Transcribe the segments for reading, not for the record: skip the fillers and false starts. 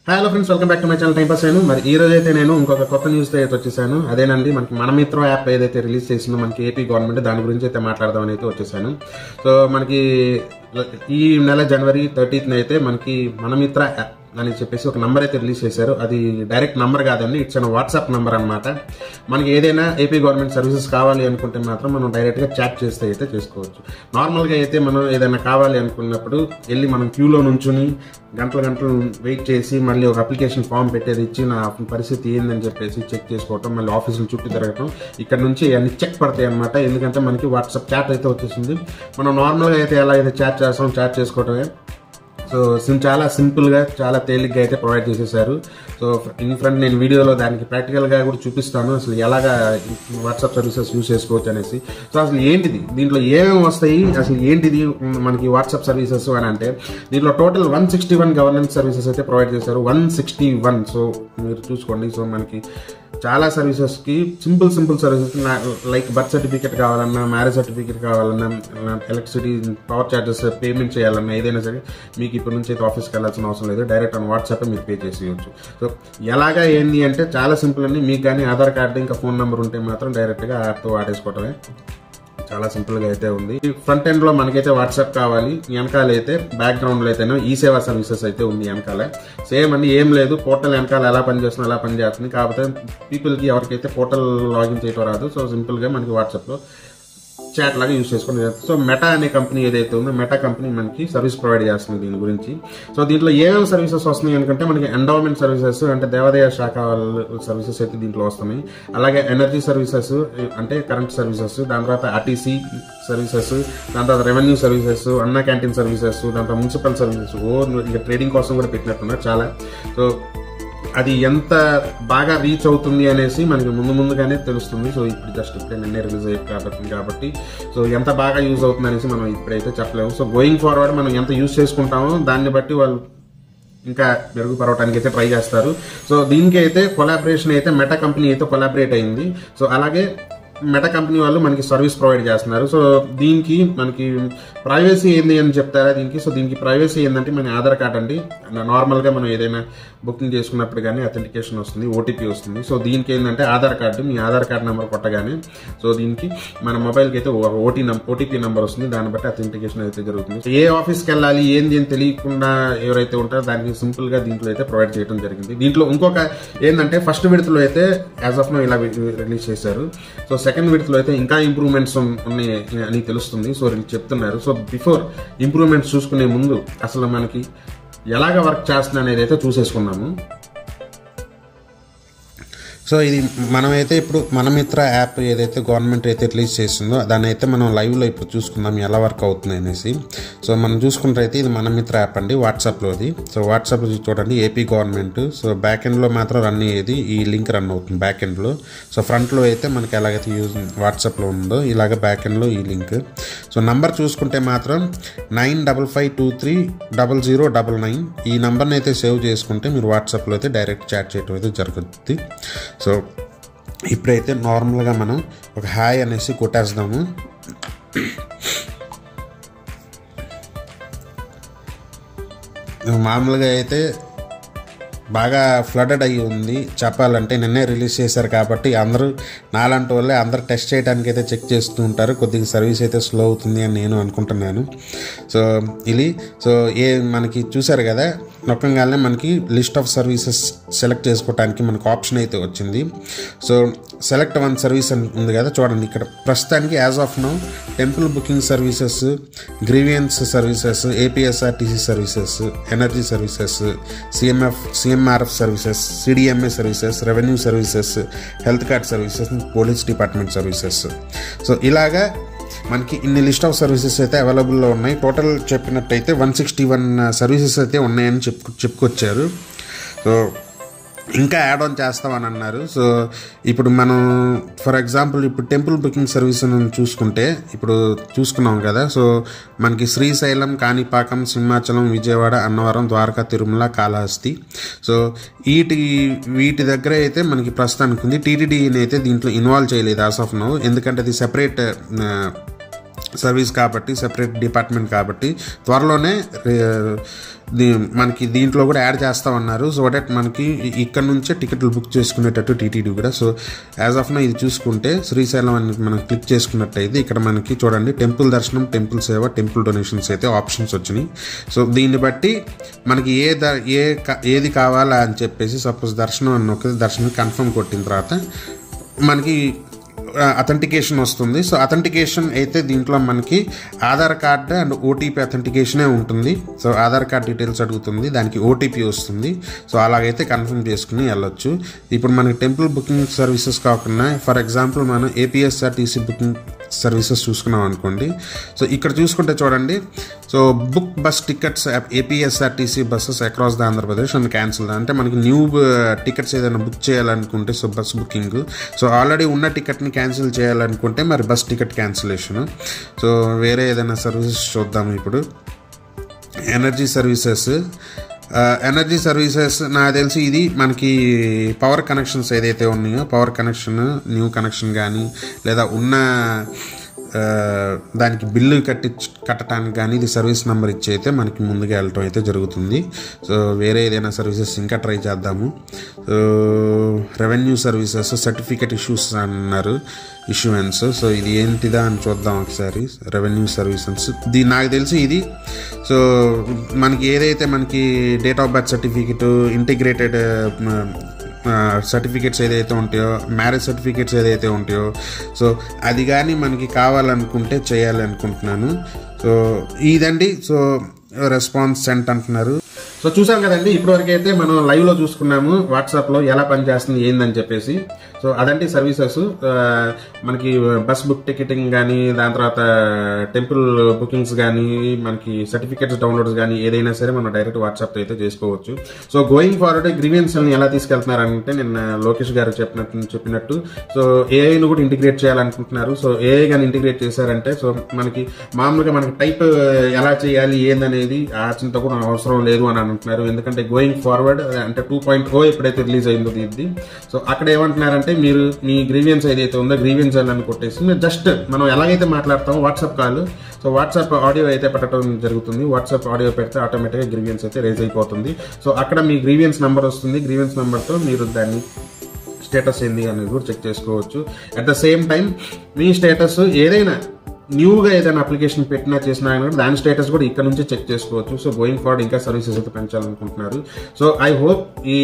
Hello friends, welcome back to my channel time pass. మరి ఈ రోజు అయితే నేను ఇంకొక కొత్త న్యూస్ అయితే వచ్చేసాను. అదేనండి, మనకి మన మిత్ర యాప్ ఏదైతే రిలీజ్ చేసిందో మనకి ఏపీ గవర్నమెంట్, దాని గురించి అయితే మాట్లాడదామని అయితే వచ్చేసాను. సో మనకి ఈ నెల జనవరి 30th అయితే మనకి మన మిత్ర యాప్ అని చెప్పేసి ఒక నంబర్ అయితే రిలీజ్ చేశారు. అది డైరెక్ట్ నంబర్ కాదండి, ఇట్స్ అన్ వాట్సాప్ నంబర్ అనమాట. మనకి ఏదైనా ఏపీ గవర్నమెంట్ సర్వీసెస్ కావాలి అనుకుంటే మాత్రం మనం డైరెక్ట్గా చాట్ చేస్తే అయితే చేసుకోవచ్చు. నార్మల్గా అయితే మనం ఏదైనా కావాలి అనుకున్నప్పుడు వెళ్ళి మనం క్యూలో నుంచుని గంటలు వెయిట్ చేసి మళ్ళీ ఒక అప్లికేషన్ ఫామ్ పెట్టేది ఇచ్చి నా పరిస్థితి ఏందని చెప్పేసి చెక్ చేసుకోవటం, మళ్ళీ ఆఫీసులు చుట్టూ తిరగటం, ఇక్కడ నుంచి అన్ని చెక్ పడతాయి అనమాట. ఎందుకంటే మనకి వాట్సాప్ చాట్ అయితే వచ్చేసింది. మనం నార్మల్గా అయితే ఎలా అయితే చాట్ చేస్తాం, చాట్ చేసుకోవటమే. సో చాలా సింపుల్గా, చాలా తేలిగ్గా అయితే ప్రొవైడ్ చేసేసారు. సో ఇన్ ఫ్రంట్ నేను వీడియోలో దానికి ప్రాక్టికల్గా కూడా చూపిస్తాను, అసలు ఎలాగా వాట్సాప్ సర్వీసెస్ యూజ్ చేసుకోవచ్చు అనేసి. సో అసలు ఏంటిది, దీంట్లో ఏమేమి వస్తాయి, అసలు ఏంటిది మనకి వాట్సాప్ సర్వీసెస్ అని అంటే, దీంట్లో టోటల్ 161 గవర్నెన్స్ సర్వీసెస్ అయితే ప్రొవైడ్ చేశారు. 161. సో మీరు చూసుకోండి. సో మనకి చాలా సర్వీసెస్కి simple services like birth certificate కావాలన్నా, మ్యారేజ్ సర్టిఫికేట్ కావాలన్నా, ఎలక్ట్రిసిటీ పవర్ ఛార్జెస్ పేమెంట్ చేయాలన్నా, ఏదైనా సరే మీకు ఇప్పటి నుంచి అయితే ఆఫీస్కి వెళ్ళాల్సిన అవసరం లేదు. డైరెక్ట్ ఆన్ వాట్సాప్ మీరు పే చేసేయచ్చు. సో ఎలాగా ఏంది అంటే చాలా సింపుల్ అండి. మీకు కానీ ఆధార్ కార్డు ఇంకా ఫోన్ నెంబర్ ఉంటే మాత్రం డైరెక్ట్గా యాప్తో వాడేసుకోవటమే. చాలా సింపుల్గా అయితే ఉంది. ఫ్రంట్ ఎండ్ లో మనకైతే వాట్సాప్ కావాలి, వెనకాల అయితే బ్యాక్గ్రౌండ్ లో అయితేనే ఈ సేవా సర్వీసెస్ అయితే ఉంది వెనకాల. సేమ్ అండి, ఏం లేదు, పోర్టల్ వెనకాల ఎలా పనిచేస్తుందో అలా పనిచేస్తుంది. కాకపోతే పీపుల్కి ఎవరికైతే పోర్టల్ లాగిన్ చేయడం రాదు, సో సింపుల్గా మనకి వాట్సాప్లో చాట్ లాగా యూజ్ చేసుకుని. సో మెటా అనే కంపెనీ ఏదైతే ఉందో, మెటా కంపెనీ మనకి సర్వీస్ ప్రొవైడ్ చేస్తుంది దీని గురించి. సో దీంట్లో ఏమేమి సర్వీసెస్ వస్తున్నాయి ఎందుకంటే, మనకి ఎండోమెంట్ సర్వీసెస్ అంటే దేవాదాయ శాఖ సర్వీసెస్ అయితే దీంట్లో వస్తున్నాయి. అలాగే ఎనర్జీ సర్వీసెస్ అంటే కరెంట్ సర్వీసెస్, దాని తర్వాత ఆర్టీసీ సర్వీసెస్, దాని తర్వాత రెవెన్యూ సర్వీసెస్, అన్నా క్యాంటీన్ సర్వీసెస్, దాని తర్వాత మున్సిపల్ సర్వీసెస్, ఇక ట్రేడింగ్ కోసం కూడా పెట్టినట్టున్నారు చాలా. సో అది ఎంత బాగా రీచ్ అవుతుంది అనేసి మనకి ముందుగానే తెలుస్తుంది. సో ఇప్పుడు జస్ట్ ఇప్పుడే నిన్నే రిలీజ్ అయ్యింది కాబట్టి సో ఎంత బాగా యూజ్ అవుతుంది అనేసి మనం ఇప్పుడైతే చెప్పలేము. సో గోయింగ్ ఫార్వర్డ్ మనం ఎంత యూజ్ చేసుకుంటామో దాన్ని బట్టి వాళ్ళు ఇంకా మెరుగుపరవడానికి అయితే ట్రై చేస్తారు. సో దీనికి అయితే కొలాబరేషన్ అయితే మెటా కంపెనీ అయితే కొలాబరేట్ అయింది. సో అలాగే మెటా కంపెనీ వాళ్ళు మనకి సర్వీస్ ప్రొవైడ్ చేస్తున్నారు. సో దీనికి మనకి ప్రైవసీ ఏంది అని చెప్తారా దీనికి. సో దీనికి ప్రైవసీ ఏంటంటే, మన ఆధార్ కార్డ్ అండి. నార్మల్గా మనం ఏదైనా బుకింగ్ చేసుకున్నప్పుడు కానీ అథెంటికేషన్ వస్తుంది, ఓటీపీ వస్తుంది. సో దీనికి ఏంటంటే ఆధార్ కార్డు, మీ ఆధార్ కార్డు నెంబర్ కొట్టగానే సో దీనికి మన మొబైల్కి అయితే ఓటీపీ నెంబర్ వస్తుంది. దాన్ని బట్టి అథెంటికేషన్ అయితే జరుగుతుంది. ఏ ఆఫీస్కి వెళ్ళాలి ఏంది అని తెలియకుండా ఎవరైతే ఉంటారో దానికి సింపుల్గా దీంట్లో అయితే ప్రొవైడ్ చేయడం జరిగింది. దీంట్లో ఇంకొక ఏంటంటే, ఫస్ట్ విడతలో అయితే యాజ్ ఆఫ్ నో ఇలా రిలీజ్ చేశారు. సో సెకండ్ విడతలో అయితే ఇంకా ఇంప్రూవ్మెంట్స్ ఉన్నాయి అని తెలుస్తుంది. సో చెప్తున్నారు. సో బిఫోర్ ఇంప్రూవ్మెంట్స్ చూసుకునే ముందు అసలు మనకి ఎలాగ వర్క్ చేస్తుంది అనేది అయితే చూసేసుకున్నాము. సో ఇది మనమైతే ఇప్పుడు మన మిత్ర యాప్ ఏదైతే గవర్నమెంట్ అయితే రిలీజ్ చేస్తుందో దాన్ని అయితే మనం లైవ్లో ఇప్పుడు చూసుకుందాం ఎలా వర్క్ అవుతుంది అనేసి. సో మనం చూసుకుంటే అయితే ఇది మన మిత్ర యాప్ అండి, వాట్సాప్లోది. సో వాట్సాప్లో చూడండి ఏపీ గవర్నమెంట్. సో బ్యాక్ ఎండ్లో మాత్రం రన్ అయ్యేది ఈ లింక్ రన్ అవుతుంది బ్యాక్ ఎండ్లో. సో ఫ్రంట్లో అయితే మనకి ఎలాగైతే యూజ్ వాట్సాప్లో ఉందో ఇలాగ బ్యాక్ ఎండ్లో ఈ లింక్. సో నంబర్ చూసుకుంటే మాత్రం 95523009 ఈ నంబర్ని అయితే సేవ్ చేసుకుంటే మీరు వాట్సాప్లో అయితే డైరెక్ట్ చాట్ చేయడం అయితే జరుగుతుంది. సో ఇప్పుడైతే నార్మల్గా మనం ఒక హాయ్ అనేసి కొట్టేద్దాము. మామూలుగా అయితే బాగా ఫ్లడెడ్ అయ్యి ఉంది చెప్పాలంటే. నిన్నే రిలీజ్ చేశారు కాబట్టి అందరూ నాలాంటి వాళ్ళే అందరూ టెస్ట్ చేయడానికి అయితే చెక్ చేస్తూ ఉంటారు. కొద్దిగా సర్వీస్ అయితే స్లో అవుతుంది అని నేను అనుకుంటున్నాను. సో ఇది మనకి చూసారు కదా, నొక్కంగానే మనకి లిస్ట్ ఆఫ్ సర్వీసెస్ సెలెక్ట్ చేసుకోవడానికి మనకు ఆప్షన్ అయితే వచ్చింది. సో సెలెక్ట్ వన్ సర్వీస్ అని ఉంది కదా, చూడండి ఇక్కడ ప్రస్తుతానికి as of now temple booking services, grievance services, APSRTC services, energy services, CMRF services, CDMA services, revenue services, health card services, police department services. So ఇలాగా మనకి ఇన్ని లిస్ట్ ఆఫ్ సర్వీసెస్ అయితే అవైలబుల్లో ఉన్నాయి. టోటల్ చెప్పినట్టయితే 161 సర్వీసెస్ అయితే ఉన్నాయని చెప్పుకొచ్చారు. సో ఇంకా యాడ్ ఆన్ చేస్తామని అన్నారు. సో ఇప్పుడు మనం ఫర్ ఎగ్జాంపుల్ ఇప్పుడు టెంపుల్ బుకింగ్ సర్వీస్ చూసుకుంటే ఇప్పుడు చూసుకున్నాం కదా. సో మనకి శ్రీశైలం, కాణిపాకం, సింహాచలం, విజయవాడ, అన్నవరం, ద్వారకా, తిరుమల, కాళహస్తి. సో వీటి దగ్గర అయితే మనకి ప్రస్తుతానికి ఉంది. టీటీడీని అయితే దీంట్లో ఇన్వాల్వ్ చేయలేదు యాజ్ ఆఫ్ నౌ, ఎందుకంటే అది సెపరేట్ సర్వీస్ కాబట్టి, సెపరేట్ డిపార్ట్మెంట్ కాబట్టి త్వరలోనే మనకి దీంట్లో కూడా యాడ్ చేస్తూ ఉన్నారు. సో దట్ మనకి ఇక్కడ నుంచే టికెట్లు బుక్ చేసుకునేటట్టు టీటీడీ కూడా. సో యాజ్ ఆఫ్ నో ఇది చూసుకుంటే శ్రీశైలం అని మనం క్లిక్ చేసుకున్నట్టయితే ఇక్కడ మనకి చూడండి టెంపుల్ దర్శనం, టెంపుల్ సేవ, టెంపుల్ డొనేషన్స్ అయితే ఆప్షన్స్ వచ్చినాయి. సో దీన్ని బట్టి మనకి ఏది కావాలా అని చెప్పేసి సపోజ్ దర్శనం అని నొక్కితే దర్శనం కన్ఫర్మ్ కొట్టిన తర్వాత మనకి అథెంటికేషన్ వస్తుంది. సో అథెంటికేషన్ అయితే దీంట్లో మనకి ఆధార్ కార్డు అండ్ ఓటీపీ అథెంటికేషనే ఉంటుంది. సో ఆధార్ కార్డ్ డీటెయిల్స్ అడుగుతుంది, దానికి ఓటీపీ వస్తుంది. సో అలాగైతే కన్ఫర్మ్ చేసుకుని వెళ్ళొచ్చు. ఇప్పుడు మనకి టెంపుల్ బుకింగ్ సర్వీసెస్ కాకుండా ఫర్ ఎగ్జాంపుల్ మనం ఏపీఎస్ఆర్టీసీ బుకింగ్ సర్వీసెస్ చూసుకున్నాం అనుకోండి. సో ఇక్కడ చూసుకుంటే చూడండి, so book bus tickets APSRTC buses across the Andhra Pradesh and cancel. అంటే మనకి న్యూ టికెట్స్ ఏదైనా బుక్ చేయాలనుకుంటే so bus booking, so already ఉన్న టికెట్ని క్యాన్సిల్ చేయాలనుకుంటే మరి బస్ టికెట్ క్యాన్సిలేషన్. సో వేరే ఏదైనా సర్వీసెస్ చూద్దాము. ఇప్పుడు ఎనర్జీ సర్వీసెస్ నాకు తెలిసి ఇది మనకి పవర్ కనెక్షన్స్ ఏదైతే ఉన్నాయో పవర్ కనెక్షన్, న్యూ కనెక్షన్ కానీ లేదా ఉన్న దానికి బిల్లు కట్టడానికి కానీ ఇది సర్వీస్ నెంబర్ ఇచ్చి అయితే మనకి ముందుగా వెళ్ళటం అయితే జరుగుతుంది. సో వేరే ఏదైనా సర్వీసెస్ ఇంకా ట్రై చేద్దాము. రెవెన్యూ సర్వీసెస్, సర్టిఫికేట్ ఇష్యూస్ అన్నారు, ఇష్యూయన్స్. సో ఇది ఏంటిదా అని చూద్దాం ఒకసారి. రెవెన్యూ సర్వీసెస్ నాకు తెలిసి ఇది సో మనకి ఏదైతే మనకి date of birth certificate, integrated certificates ఏదైతే ఉంటాయో, మ్యారేజ్ సర్టిఫికేట్స్ ఏదైతే ఉంటాయో, సో అది కానీ మనకి కావాలనుకుంటే చేయాలనుకుంటున్నాను. సో ఇదండి. సో రెస్పాన్స్ సెంట్ అంటున్నారు. సో చూసాం కదండి, ఇప్పటివరకు అయితే మనం లైవ్ లో చూసుకున్నాము వాట్సాప్లో ఎలా పనిచేస్తుంది ఏందని చెప్పేసి. సో అదండి సర్వీసెస్. మనకి బస్ బుక్ టికెటింగ్ కానీ, దాని తర్వాత టెంపుల్ బుకింగ్స్ కానీ, మనకి సర్టిఫికేట్స్ డౌన్లోడ్స్ కానీ ఏదైనా సరే మనం డైరెక్ట్ వాట్సాప్తో అయితే చేసుకోవచ్చు. సో గోయింగ్ ఫార్వర్డ్ గ్రీవియన్స్ని ఎలా తీసుకెళ్తున్నారంటే నిన్న లోకేష్ గారు చెప్పినట్టు సో ఏఐను కూడా ఇంటిగ్రేట్ చేయాలనుకుంటున్నారు. సో ఏఐ కానీ ఇంటిగ్రేట్ చేశారంటే సో మనకి మామూలుగా మనకి టైప్ ఎలా చేయాలి ఏందనేది ఆచంత కూడా అవసరం లేదు అని అంటున్నారు. ఎందుకంటే గోయింగ్ ఫార్వర్డ్ అంటే 2.0 ఎప్పుడైతే రిలీజ్ అయిందో ఇది, సో అక్కడ ఏమంటున్నారంటే మీరు మీ గ్రీవియన్స్ ఏదైతే ఉందో గ్రీవియన్స్ అని కొట్టేసి మీరు జస్ట్ మనం ఎలాగైతే మాట్లాడతామో WhatsApp call, so WhatsApp audio అయితే పెట్టడం జరుగుతుంది. వాట్సాప్ ఆడియో పెడితే ఆటోమేటిక్గా గ్రీవియన్స్ అయితే రేజ్ అయిపోతుంది. సో అక్కడ మీ గ్రీవియన్స్ నెంబర్ వస్తుంది. గ్రీవియన్స్ నెంబర్తో మీరు దాన్ని స్టేటస్ ఏంది అనేది కూడా చెక్ చేసుకోవచ్చు. At the same time me status ఏదైనా న్యూగా ఏదైనా అప్లికేషన్ పెట్టినా చేసినా కూడా దాని స్టేటస్ కూడా ఇక్కడ నుంచి చెక్ చేసుకోవచ్చు. సో గోయింగ్ ఫార్వర్డ్ ఇంకా సర్వీసెస్ అయితే పెంచాలనుకుంటున్నారు. సో ఐ హోప్ ఈ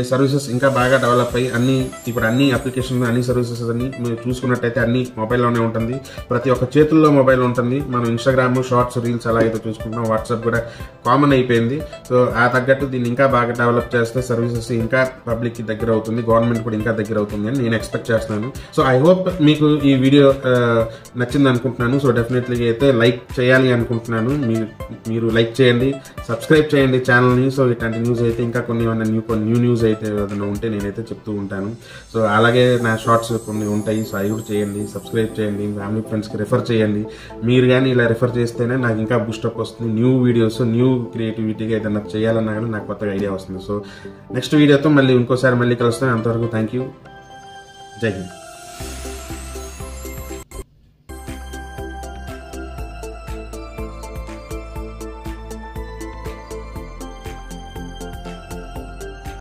సర్వీసెస్ ఇంకా బాగా డెవలప్ అయ్యి ఇప్పుడు అన్ని అప్లికేషన్, అన్ని సర్వీసెస్ అన్ని మీరు చూసుకున్నట్టయితే అన్ని మొబైల్లోనే ఉంటుంది. ప్రతి ఒక్క చేతుల్లో మొబైల్ ఉంటుంది. మనం ఇన్స్టాగ్రామ్, షార్ట్స్, రీల్స్ అలా అయితే చూసుకుంటున్నాం. వాట్సాప్ కూడా కామన్ అయిపోయింది. సో ఆ తగ్గట్టు దీన్ని ఇంకా బాగా డెవలప్ చేస్తే సర్వీసెస్ ఇంకా పబ్లిక్కి దగ్గర అవుతుంది, గవర్నమెంట్ కూడా ఇంకా దగ్గర అవుతుంది అని నేను ఎక్స్పెక్ట్ చేస్తున్నాను. సో ఐ హోప్ మీకు ఈ వీడియో నచ్చింది అనుకుంటున్నాను. సో డెఫినెట్లీ అయితే లైక్ చేయాలి అనుకుంటున్నాను. మీరు లైక్ చేయండి, సబ్స్క్రైబ్ చేయండి ఛానల్ని. సో ఇట్లాంటి న్యూస్ అయితే ఇంకా కొన్ని న్యూ న్యూస్ అయితే ఏదైనా ఉంటే నేనైతే చెప్తూ ఉంటాను. సో అలాగే నా షార్ట్స్ కొన్ని ఉంటాయి. సో అవి కూడా చేయండి, సబ్స్క్రైబ్ చేయండి, ఫ్యామిలీ ఫ్రెండ్స్కి రిఫర్ చేయండి. మీరు కానీ ఇలా రిఫర్ చేస్తేనే నాకు ఇంకా బూస్టప్ వస్తుంది. న్యూ వీడియోస్, న్యూ క్రియేటివిటీగా ఏదైనా చేయాలన్నా కానీ నాకు కొత్తగా ఐడియా వస్తుంది. సో నెక్స్ట్ వీడియోతో ఇంకోసారి మళ్ళీ కలుస్తాను. అంతవరకు థ్యాంక్ యూ. జై హింద్.